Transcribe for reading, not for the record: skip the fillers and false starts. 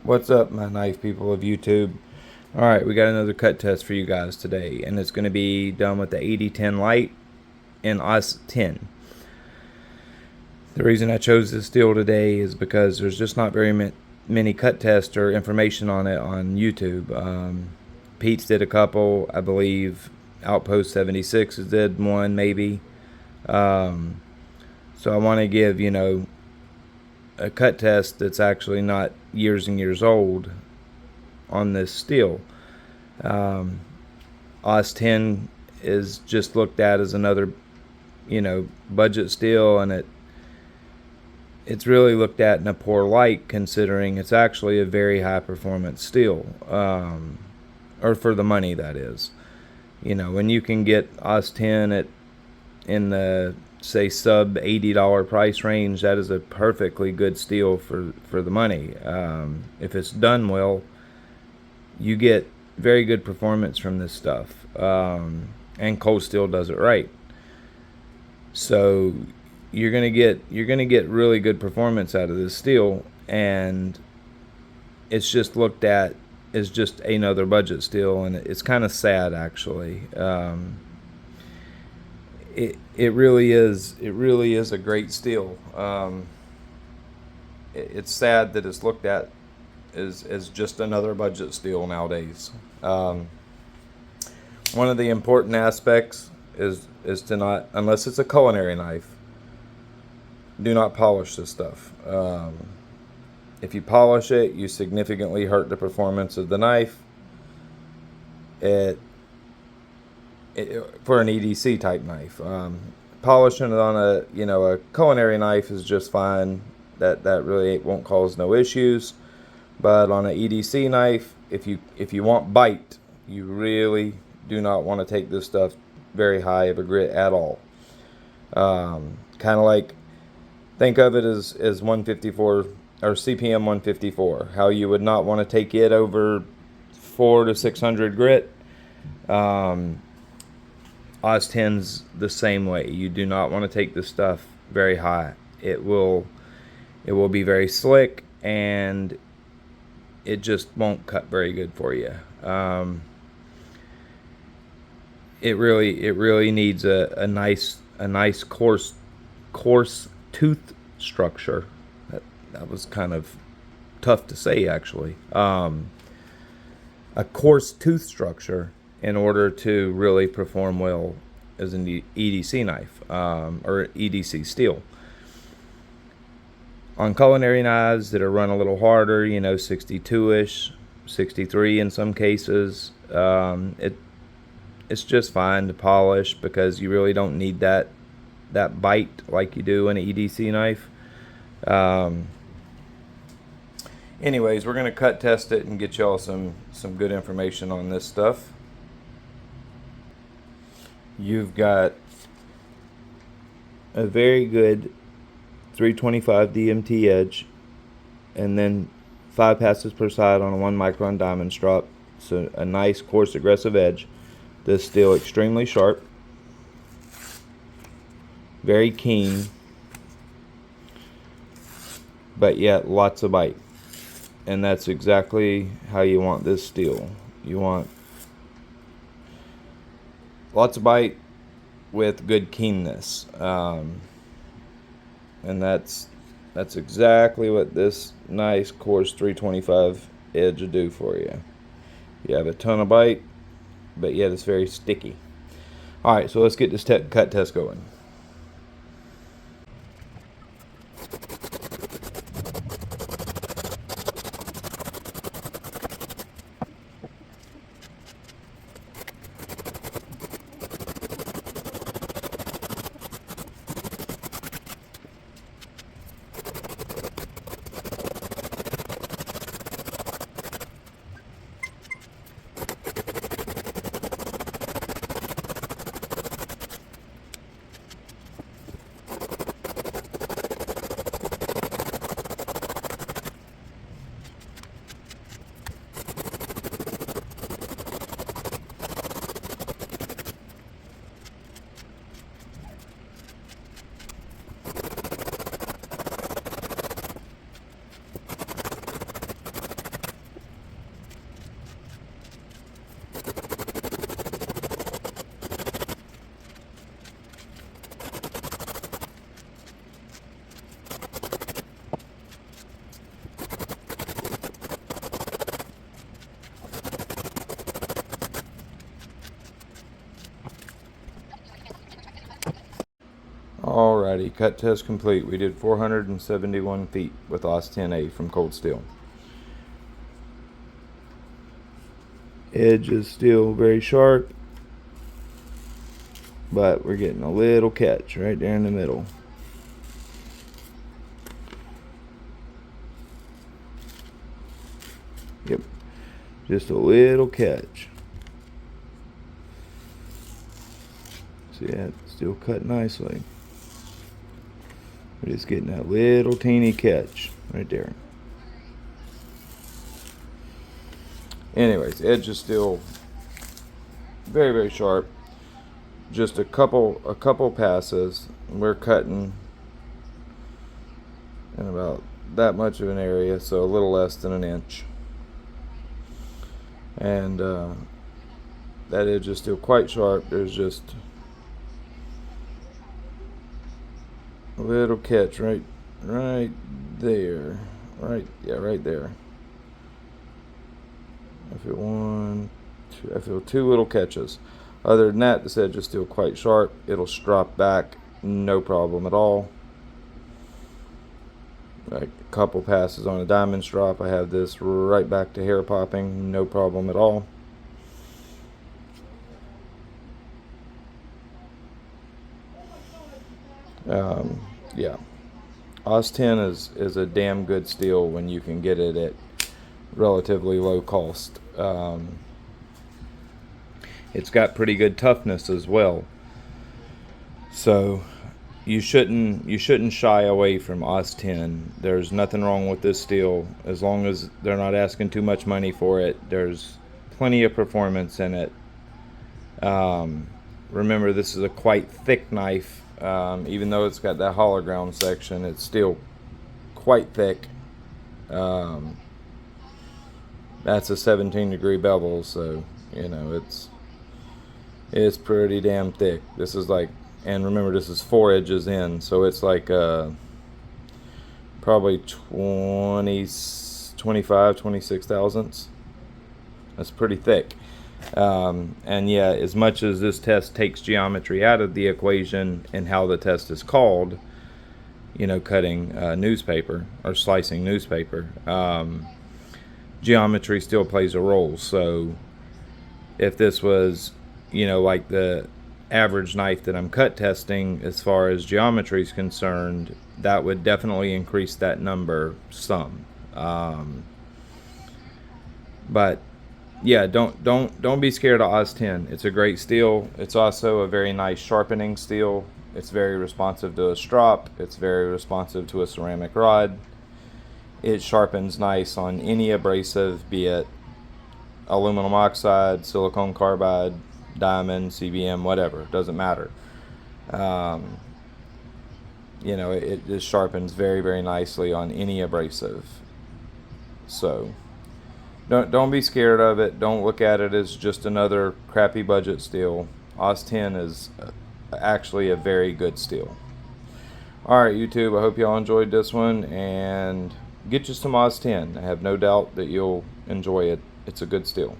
What's up, my knife people of YouTube? Alright, we got another cut test for you guys today, and it's going to be done with the AD10 Lite and AUS10. The reason I chose this steel today is because there's just not very many cut tests or information on it on YouTube. Pete's did a couple, I believe. Outpost 76 did one, maybe. So I want to give, a cut test that's actually not years and years old on this steel. AUS10 is just looked at as another, budget steel, and it's really looked at in a poor light, considering it's actually a very high performance steel, or for the money, that is. When you can get AUS10 in the, say, sub $80 price range, that is a perfectly good steel for the money. If it's done well, you get very good performance from this stuff, and cold steel does it right. So you're gonna get really good performance out of this steel, and it's just looked at as just another budget steel, and it's kind of sad, actually. It really is a great steel. It's sad that it's looked at as just another budget steel nowadays. One of the important aspects is to not, unless it's a culinary knife, do not polish this stuff. If you polish it, you significantly hurt the performance of the knife. For an EDC type knife, polishing it on a culinary knife is just fine. That really won't cause no issues. But on an EDC knife, if you want bite, you really do not want to take this stuff very high of a grit at all. Kind of like, think of it as 154 or CPM 154. How you would not want to take it over 400 to 600 grit. AUS10's the same way. You do not want to take this stuff very high. It will be very slick, and it just won't cut very good for you. It really needs a nice coarse tooth structure. That was kind of tough to say, actually. A coarse tooth structure in order to really perform well as an EDC knife, or EDC steel. On culinary knives that are run a little harder, 62-ish, 63 in some cases, it's just fine to polish, because you really don't need that bite like you do in an EDC knife. Anyways, we're going to cut test it and get y'all some good information on this stuff. You've got a very good 325 DMT edge, and then 5 passes per side on a 1 micron diamond strop. So a nice, coarse, aggressive edge. This steel extremely sharp, very keen, but yet lots of bite. And that's exactly how you want this steel. You want lots of bite with good keenness, and that's exactly what this nice coarse 325 edge will do for you. You have a ton of bite, but yet it's very sticky. Alright, so let's get this cut test going. Alrighty, cut test complete. We did 471 feet with AUS10A from Cold Steel. Edge is still very sharp, but we're getting a little catch right there in the middle. Yep, just a little catch. See that? Still cut nicely. We're just getting that little teeny catch right there. Anyways, edge is still very, very sharp. Just a couple passes. We're cutting in about that much of an area, so a little less than an inch. And that edge is still quite sharp. There's just a little catch right there. Right there. I feel two little catches. Other than that, this edge is still quite sharp. It'll strop back, no problem at all. Like a couple passes on a diamond strop, I have this right back to hair popping, no problem at all. Yeah, AUS10 is a damn good steel when you can get it at relatively low cost. It's got pretty good toughness as well, so you shouldn't shy away from AUS10. There's nothing wrong with this steel as long as they're not asking too much money for it. There's plenty of performance in it. Remember, this is a quite thick knife. Even though it's got that hollow ground section, it's still quite thick. That's a 17-degree bevel, so you know it's pretty damn thick. This is like, and remember, this is 4 edges in, so it's like probably 26 thousandths. That's pretty thick. And yeah, as much as this test takes geometry out of the equation and how the test is called, you know, cutting newspaper or slicing newspaper, geometry still plays a role. So if this was, you know, like the average knife that I'm cut testing, as far as geometry is concerned, that would definitely increase that number some. But yeah, don't be scared of AUS10. It's a great steel. It's also a very nice sharpening steel. It's very responsive to a strop. It's very responsive to a ceramic rod. It sharpens nice on any abrasive, be it aluminum oxide, silicone carbide, diamond, CBM, whatever. It doesn't matter. You know, it just sharpens very, very nicely on any abrasive. So don't be scared of it. Don't look at it as just another crappy budget steel. AUS10 is actually a very good steel. Alright, YouTube, I hope y'all enjoyed this one, and get you some AUS10. I have no doubt that you'll enjoy it. It's a good steel.